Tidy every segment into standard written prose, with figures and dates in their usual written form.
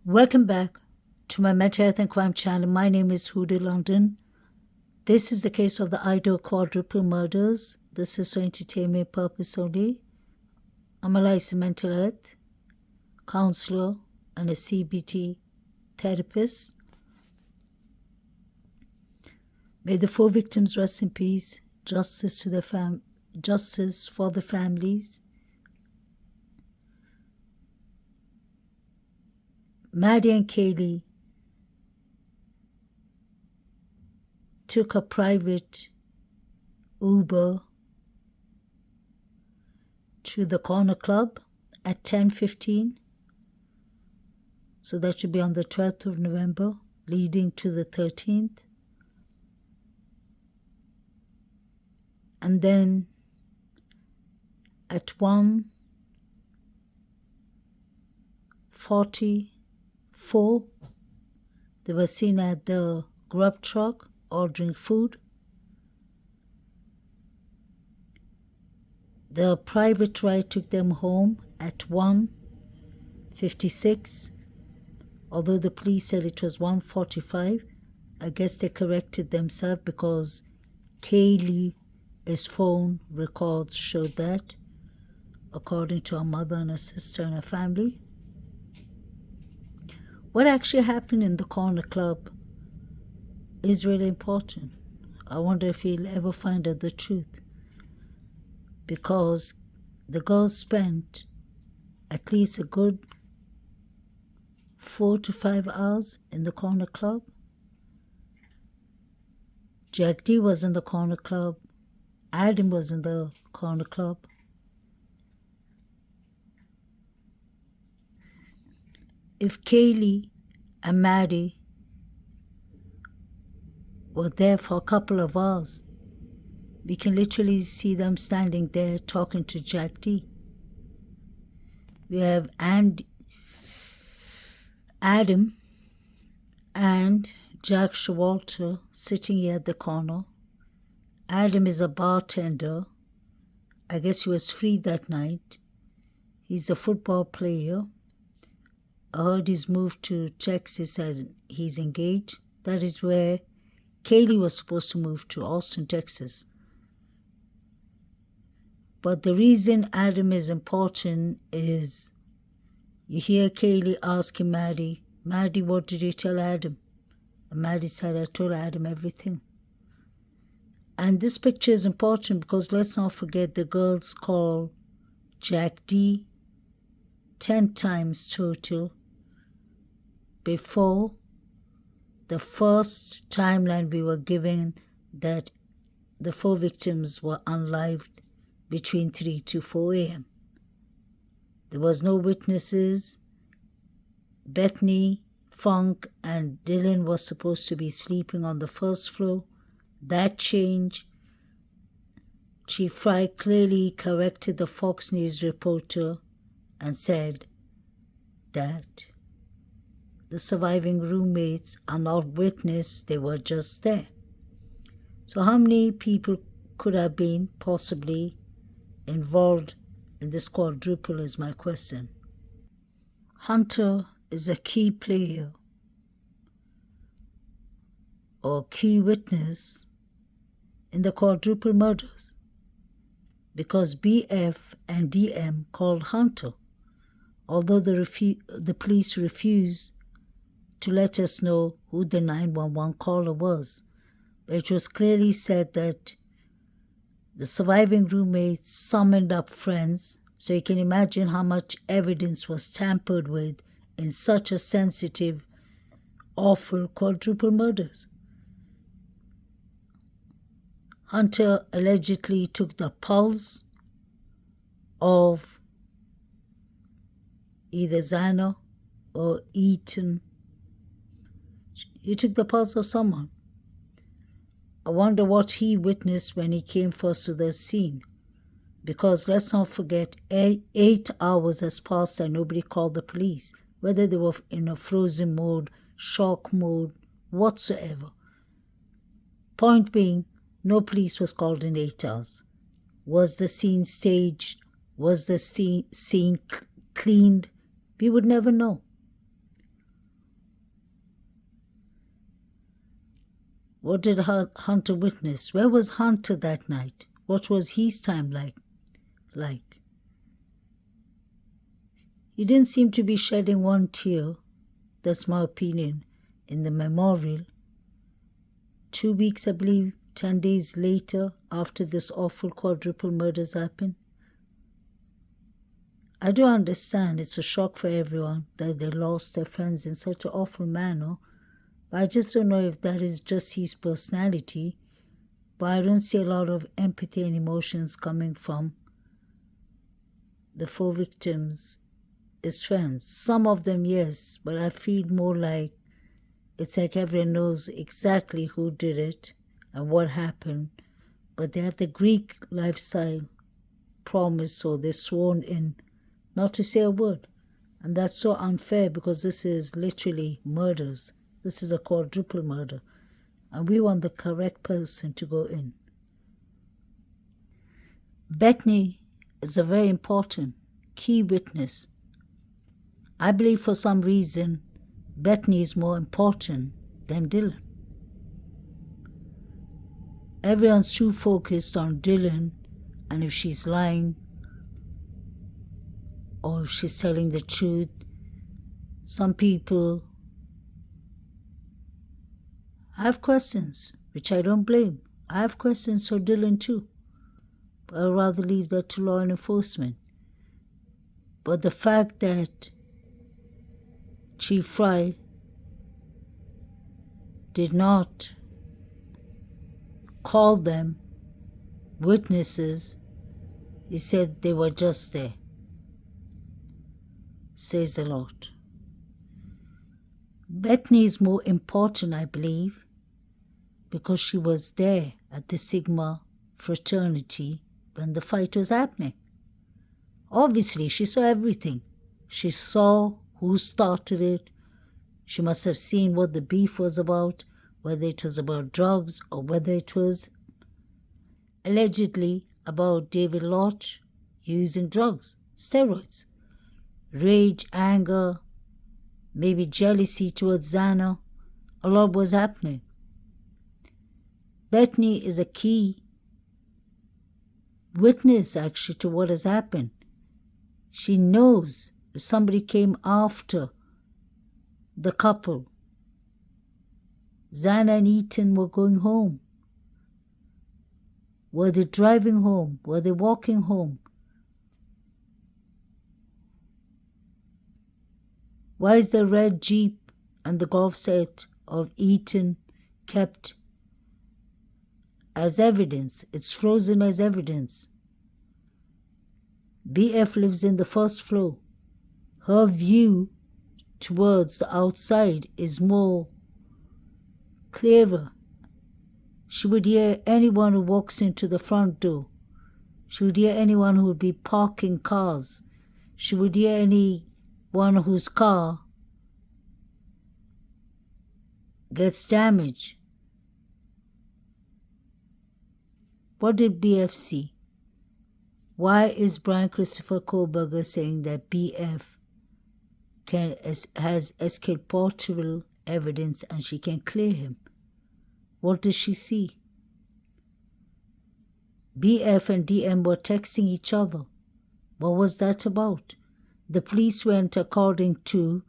Welcome back to my mental health and crime channel. My name is Huda London. This is the case of the Idaho quadruple murders. This is for entertainment purpose only. I'm a licensed mental health counselor and a CBT therapist. May the 4 victims rest in peace. Justice to their justice for the families. Maddie and Kaylee took a private Uber to the corner club at 10:15. So that should be on the 12th of November, leading to the 13th. And then at 1:44, they were seen at the grub truck ordering food. The private ride took them home at 1:56. Although the police said it was 1:45, I guess they corrected themselves because Kaylee's phone records showed that, according to her mother and her sister and her family. What actually happened in the corner club is really important. I wonder if we'll ever find out the truth, because the girls spent at least a good 4 to 5 hours in the corner club. Jack D was in the corner club. Adam was in the corner club. If Kaylee and Maddie were there for a couple of hours, we can literally see them standing there talking to Jack D. We have Adam and Jack Showalter sitting here at the corner. Adam is a bartender. I guess he was free that night. He's a football player. I heard he's moved to Texas as he's engaged. That is where Kaylee was supposed to move to, Austin, Texas. But the reason Adam is important is you hear Kaylee asking Maddie, what did you tell Adam? And Maddie said, I told Adam everything. And this picture is important because let's not forget the girls call Jack D 10 times total before the first timeline we were given that the 4 victims were unalived between 3 to 4 a.m. There was no witnesses. Bethany, Funk, and Dylan were supposed to be sleeping on the first floor. That changed. Chief Fry clearly corrected the Fox News reporter and said that the surviving roommates are not witnesses, they were just there. So how many people could have been possibly involved in this quadruple is my question. Hunter is a key player or key witness in the quadruple murders because BF and DM called Hunter, although the police refused to let us know who the 911 caller was. But it was clearly said that the surviving roommates summoned up friends, so you can imagine how much evidence was tampered with in such a sensitive, awful quadruple murders. Hunter allegedly took the pulse of either Zana or Eaton. He took the pulse of someone. I wonder what he witnessed when he came first to the scene. Because let's not forget, 8 hours has passed and nobody called the police, whether they were in a frozen mode, shock mode, whatsoever. Point being, no police was called in 8 hours. Was the scene staged? Was the scene cleaned? We would never know. What did Hunter witness? Where was Hunter that night? What was his time like? He didn't seem to be shedding one tear, that's my opinion, in the memorial. 2 weeks, I believe, 10 days later, after this awful quadruple murders happened. I do understand it's a shock for everyone that they lost their friends in such an awful manner, but I just don't know if that is just his personality. But I don't see a lot of empathy and emotions coming from the 4 victims as friends. Some of them, yes, but I feel more like it's like everyone knows exactly who did it and what happened, but they have the Greek lifestyle promise, so they're sworn in not to say a word. And that's so unfair because this is literally murders. This is a quadruple murder. And we want the correct person to go in. BETHANY is a very important key witness. I believe for some reason BETHANY is more important than Dylan. Everyone's too focused on Dylan and if she's lying or if she's telling the truth. Some people have questions, which I don't blame. I have questions for Dylan too, but I'd rather leave that to law enforcement. But the fact that Chief Fry did not call them witnesses, he said they were just there, says a lot. BETHANY is more important, I believe, because she was there at the Sigma fraternity when the fight was happening. Obviously, she saw everything. She saw who started it. She must have seen what the beef was about, whether it was about drugs or whether it was allegedly about David Lodge using drugs, steroids, rage, anger, maybe jealousy towards Xana. A lot was happening. BETHANY is a key witness, actually, to what has happened. She knows if somebody came after the couple. Xana and Ethan were going home. Were they driving home? Were they walking home? Why is the red Jeep and the golf set of Ethan kept as evidence? It's frozen as evidence. BF lives in the first floor. Her view towards the outside is more clearer. She would hear anyone who walks into the front door. She would hear anyone who would be parking cars. She would hear anyone whose car gets damaged. What did BF see? Why is Brian Christopher Kohlberger saying that BF has exculpatory evidence and she can clear him? What does she see? BF and DM were texting each other. What was that about? The police went according to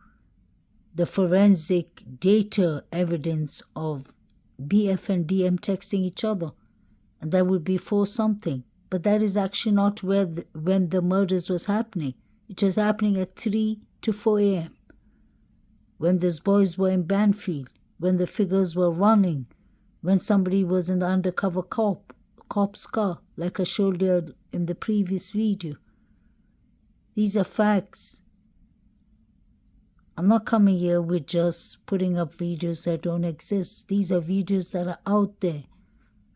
the forensic data evidence of BF and DM texting each other, and that would be for something. But that is actually not when the murders was happening. It was happening at 3 to 4 a.m. when those boys were in Banfield, when the figures were running, when somebody was in the undercover cop's car, like I showed you in the previous video. These are facts. I'm not coming here with just putting up videos that don't exist. These are videos that are out there.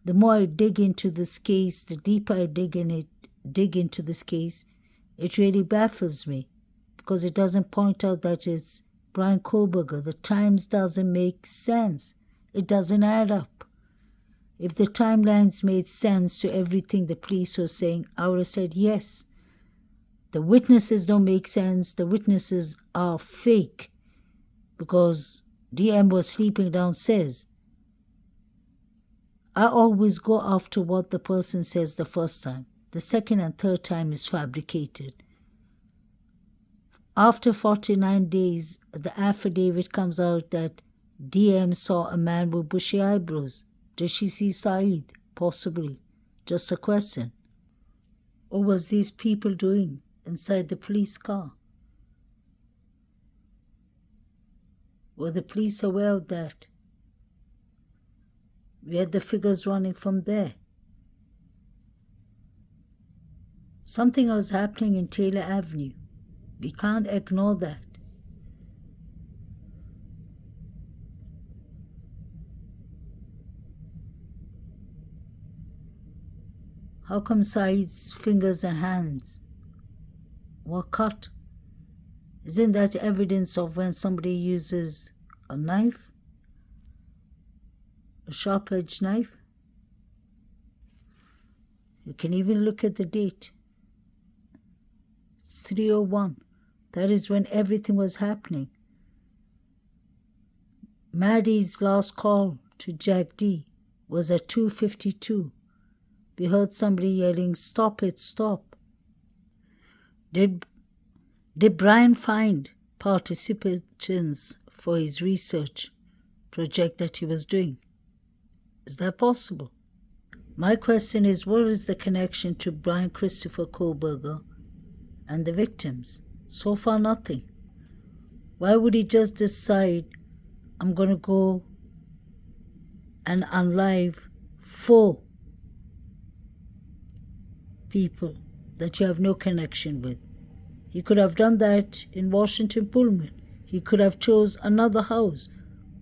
The more I dig into this case, the deeper I dig into this case, it really baffles me because it doesn't point out that it's Brian Kohlberger. The times doesn't make sense. It doesn't add up. If the timelines made sense to everything the police were saying, I would have said yes. The witnesses don't make sense. The witnesses are fake because DM was sleeping downstairs. I always go after what the person says the first time. The second and third time is fabricated. After 49 days, the affidavit comes out that DM saw a man with bushy eyebrows. Did she see Saeed? Possibly. Just a question. What was these people doing inside the police car? Were the police aware of that? We had the figures running from there. Something was happening in Taylor Avenue. We can't ignore that. How come Saeed's fingers and hands were cut? Isn't that evidence of when somebody uses a knife? A sharp-edged knife? You can even look at the date. It's 3:01. That is when everything was happening. Maddie's last call to Jack D was at 2:52. We heard somebody yelling, "Stop it, stop." Did Brian find participants for his research project that he was doing? Is that possible? My question is, what is the connection to Brian Christopher Kohlberger and the victims? So far, nothing. Why would he just decide, I'm going to go and unlive 4 people that you have no connection with? He could have done that in Washington Pullman. He could have chose another house.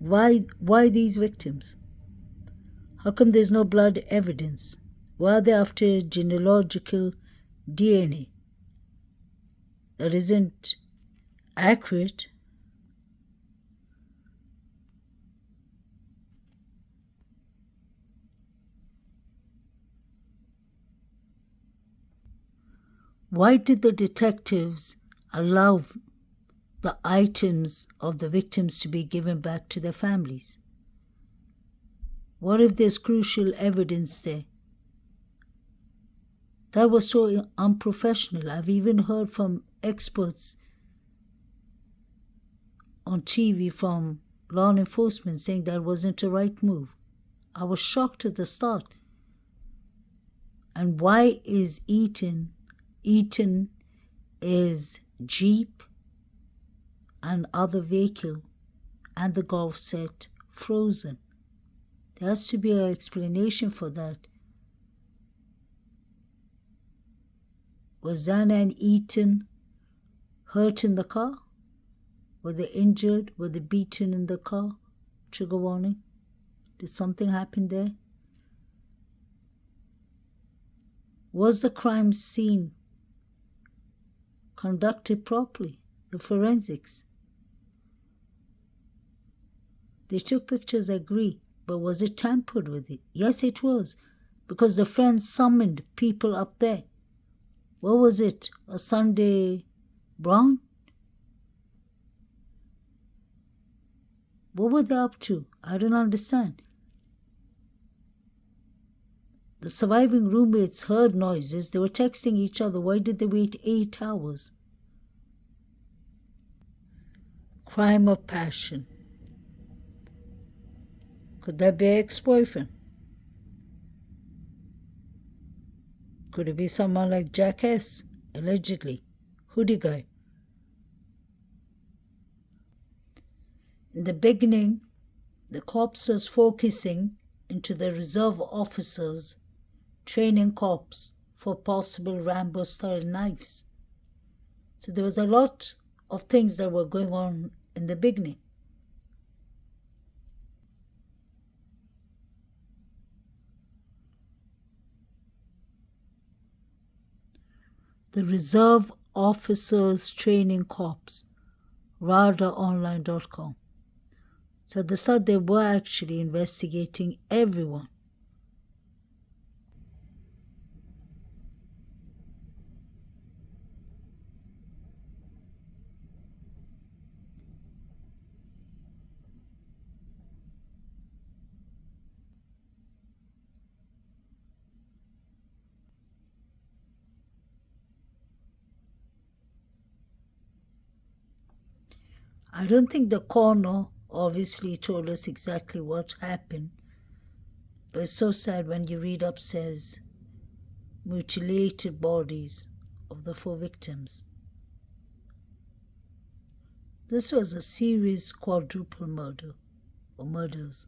Why these victims? How come there's no blood evidence? Why are they after genealogical DNA that isn't accurate? Why did the detectives allow the items of the victims to be given back to their families? What if there's crucial evidence there? That was so unprofessional. I've even heard from experts on TV from law enforcement saying that wasn't a right move. I was shocked at the start. And why is Eaton is Jeep and other vehicle and the golf set frozen? There has to be an explanation for that. Was Zana and Eaton hurt in the car? Were they injured? Were they beaten in the car? Trigger warning. Did something happen there? Was the crime scene conducted properly? The forensics. They took pictures, I agree, but was it tampered with it? Yes, it was, because the friends summoned people up there. What was it? A Sunday Brown? What were they up to? I don't understand. The surviving roommates heard noises. They were texting each other. Why did they wait 8 hours? Crime of passion. Could that be an ex-boyfriend? Could it be someone like Jack S., allegedly? Hoodie guy. In the beginning, the cops was focusing into the reserve officers training cops for possible Rambo-style knives. So there was a lot of things that were going on in the beginning. The Reserve Officers Training Corps, RADAonline.com. So they said they were actually investigating everyone. I don't think the coroner obviously told us exactly what happened, but it's so sad when you read upstairs mutilated bodies of the 4 victims. This was a serious quadruple murder or murders.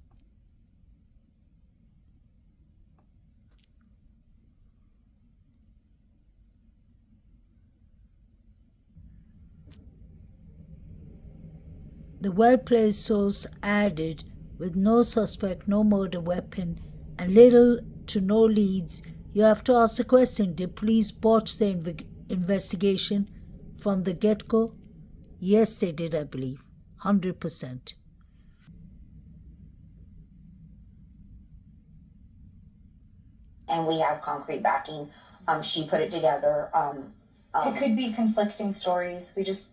The well-placed source added, with no suspect, no murder weapon, and little to no leads, you have to ask the question, did police botch the investigation from the get-go? Yes, they did, I believe. 100%. And we have concrete backing. She put it together. It could be conflicting stories. We just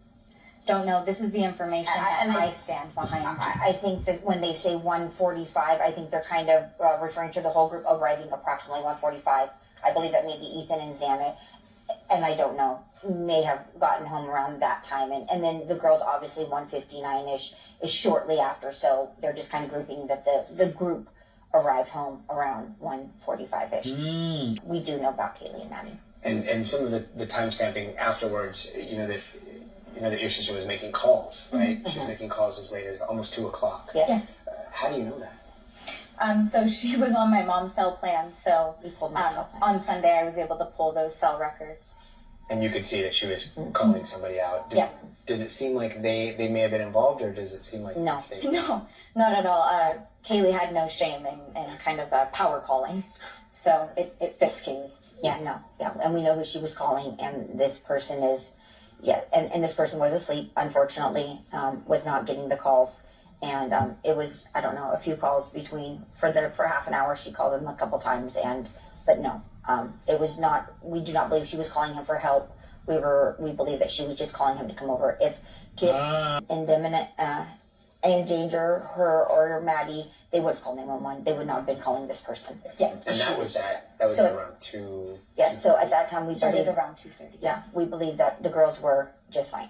don't know. This is the information that I stand behind. I think that when they say 1:45, I think they're kind of referring to the whole group arriving approximately 1:45. I believe that maybe Ethan and Zamet, and I don't know, may have gotten home around that time. And then the girls, obviously 1:59-ish, is shortly after. So they're just kind of grouping that the group arrived home around 1:45-ish. We do know about Kaylee and Maddie. And some of the time stamping afterwards, that your sister was making calls, right? She was making calls as late as almost 2 o'clock. Yes. How do you know that? So she was on my mom's cell plan. So We pulled my cell plan. on Sunday, I was able to pull those cell records. And you could see that she was calling somebody out. Yeah. Does it seem like they may have been involved, or does it seem like No. No, not at all. Kaylee had no shame in kind of power calling. So it fits Kaylee. Yeah, and we know who she was calling, and this person is, and this person was asleep, unfortunately, was not getting the calls, and it was, I don't know, a few calls for half an hour. She called him a couple times, but no, it was not. We do not believe she was calling him for help. We believe that she was just calling him to come over. If Kid in imminent endanger her or Maddie, they would have called 911. They would not have been calling this person. Yeah. And that was around 2. Yeah, so at that time we Started believe, around 2:30. yeah, we believe that the girls were just fine.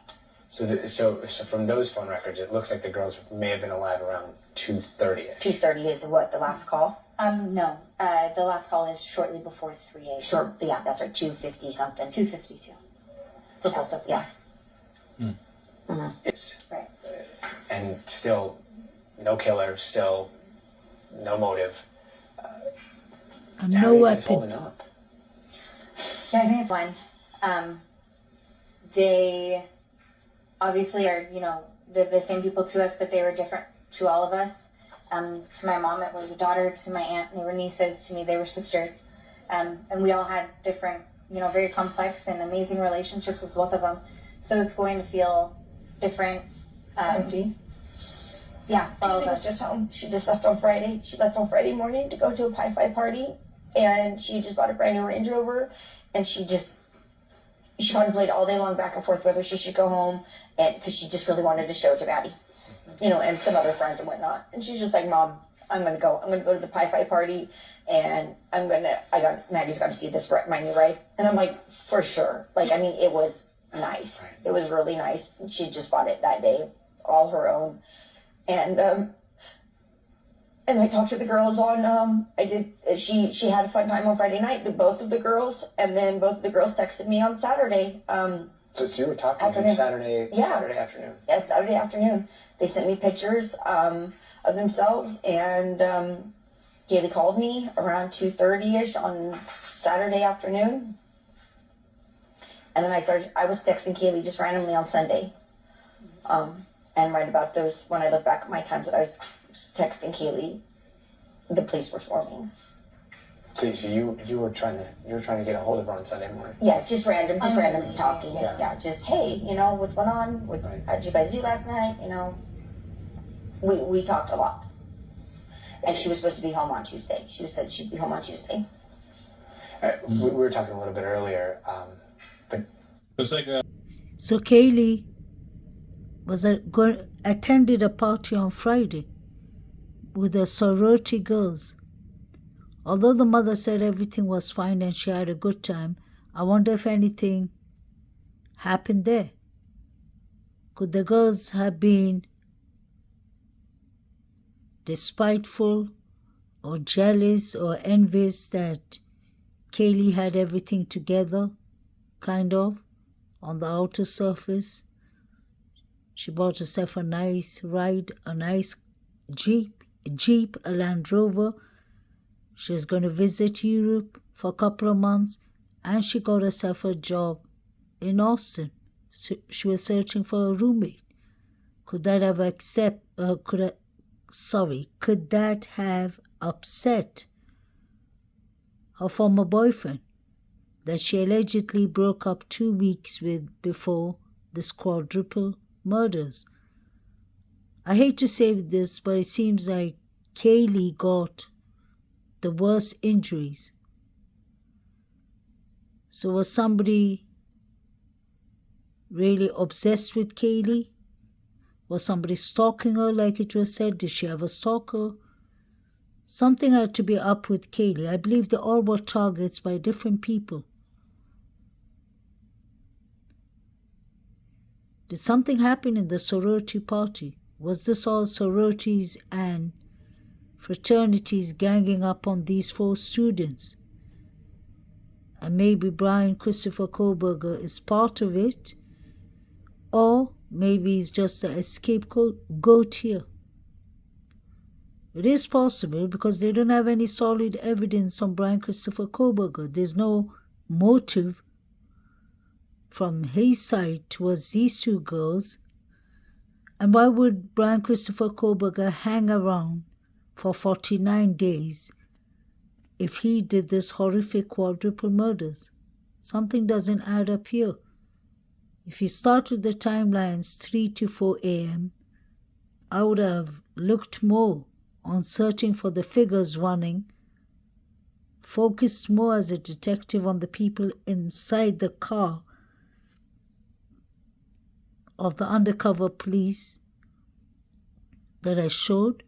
So from those phone records, it looks like the girls may have been alive around 2:30. 2:30 is what, the last call? No. The last call is shortly before 3 a.m. Sure, yeah, that's right, 2:50 something. 2:52. For both of them. It's Right. and still no killer, still no motive. And How no are you guys weapon. holding up? Yeah, I think it's fine. They obviously are, the same people to us, but they were different to all of us. To my mom, it was a daughter. To my aunt, they were nieces. To me, they were sisters. And we all had different, very complex and amazing relationships with both of them. So it's going to feel different. Empty. Yeah, for all of Kaylee was us. just home. She just left on Friday. She left on Friday morning to go to a Pi-Fi party, and she just bought a brand new Range Rover, and she contemplated all day long back and forth whether she should go home, and because she just really wanted to show it to Maddie, and some other friends and whatnot. And she's just like, Mom, I'm gonna go to the Pi-Fi party, and Maddie's got to see this my new ride. And I'm like, for sure. Like, I mean, it was nice. It was really nice. She just bought it that day, all her own. And I talked to the girls on, she had a fun time on Friday night, both of the girls, and then both of the girls texted me on Saturday. So you were talking Afternoon. Saturday afternoon. Yes, Saturday afternoon. They sent me pictures of themselves, and Kaylee called me around 2:30-ish on Saturday afternoon. And then I was texting Kaylee just randomly on Sunday. And right about those, when I look back at my times that I was texting Kaylee, the police were swarming. So you were trying to get a hold of her on Sunday morning. Yeah, just random talking. Yeah. Yeah, just, hey, what's going on? How did you guys do last night? We talked a lot. And she was supposed to be home on Tuesday. She said she'd be home on Tuesday. We were talking a little bit earlier, but It's like So Kaylee attended a party on Friday with the sorority girls. Although the mother said everything was fine and she had a good time, I wonder if anything happened there. Could the girls have been despiteful or jealous or envious that Kaylee had everything together, kind of, on the outer surface? She bought herself a nice ride, a nice Jeep, a Land Rover. She was going to visit Europe for a couple of months, and she got herself a job in Austin. So she was searching for a roommate. Could that have could that have upset her former boyfriend that she allegedly broke up 2 weeks with before this quadruple murders? I hate to say this, but it seems like Kaylee got the worst injuries. So was somebody really obsessed with Kaylee? Was somebody stalking her like it was said? Did she have a stalker? Something had to be up with Kaylee. I believe they all were targets by different people. Did something happen in the sorority party? Was this all sororities and fraternities ganging up on these 4 students? And maybe Brian Christopher Kohlberger is part of it, or maybe he's just a scapegoat here. It is possible because they don't have any solid evidence on Brian Christopher Kohlberger. There's no motive from his side towards these 2 girls. And why would Brian Christopher Kohlberger hang around for 49 days if he did this horrific quadruple murders? Something doesn't add up here. If you start with the timelines 3 to 4 a.m., I would have looked more on searching for the figures running, focused more as a detective on the people inside the car of the undercover police that I showed.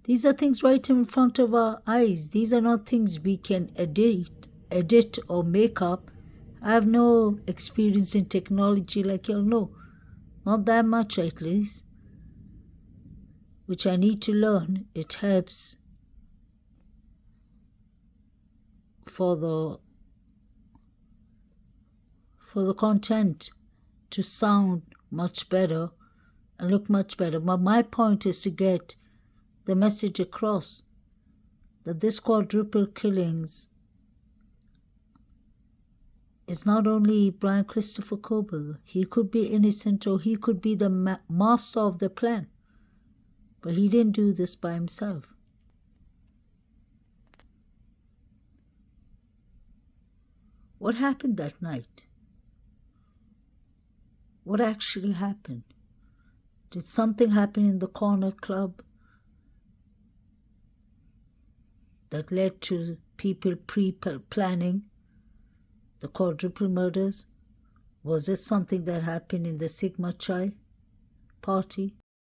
These are things right in front of our eyes. These are not things we can edit or make up. I have no experience in technology like you'll know. Not that much at least. Which I need to learn. It helps for the content to sound much better and look much better. But my point is to get the message across that this quadruple killings is not only Brian Christopher Kohlberger. He could be innocent or he could be the master of the plan. But he didn't do this by himself. What happened that night? What actually happened? Did something happen in the corner club that led to people pre-planning the quadruple murders? Was it something that happened in the Sigma Chi party?